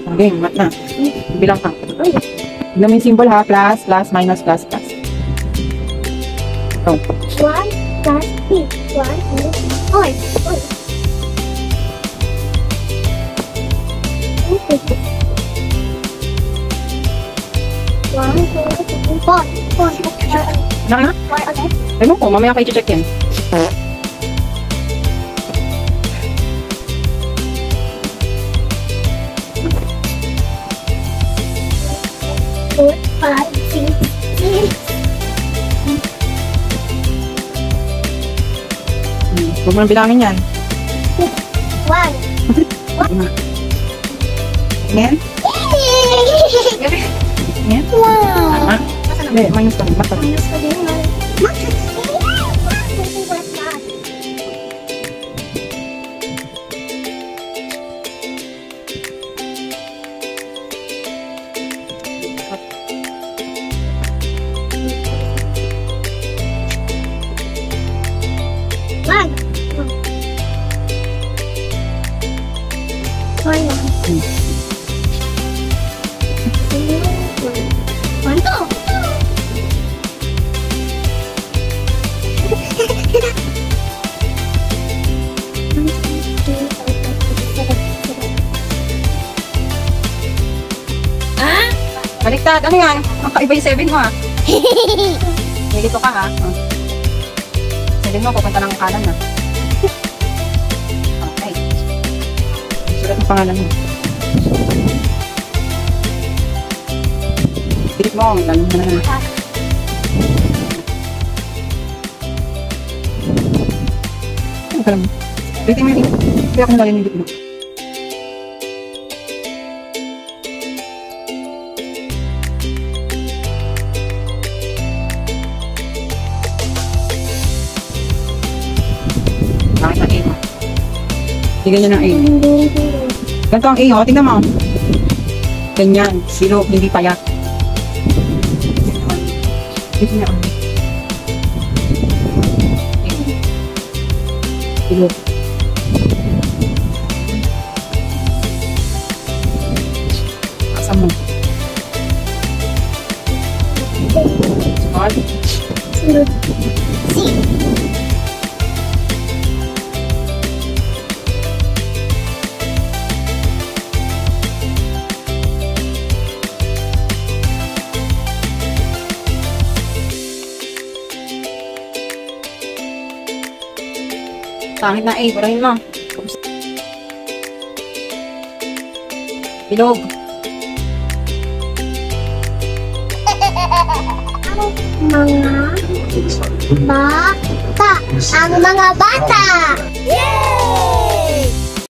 Okay, mat na. Bilang ka. Tignan mo yung symbol ha. Plus, plus, minus, plus, plus. Ito. 1 plus 3. 1, 2, 4. Okay. 1, 2, 3, 4. 4. Na? 4, okay? Ewan ko, mamaya kayo check yan. Four, 5, 6, 6. Huwag mo nang bilangin yan. 1. Yan? Yan? Wow! Tama? Hindi, minus ka. Mat pa. Minus pa din. One. One, two. Baliktad. Ano yan? Makaiba yung 7 mo ha. Nilito ka ha. 7 mo, pupunta ng kanan na. Okay. Sulat ang pangalan mo. Pilit mo. Ganun mo na. Ano ka lang? Pilit mo yung kaya ako nalalim yung dito mo. Bakit ang A mo? Tignan nyo ng A. Ganito ang A, o. Tingnan mo. Ganyan. Silo, hindi payat. Dito niya ang silo. Asa mo? Scott? C. Sangit na A, parahin mo. Bilog. Ang mga bata! Ang mga bata! Yay!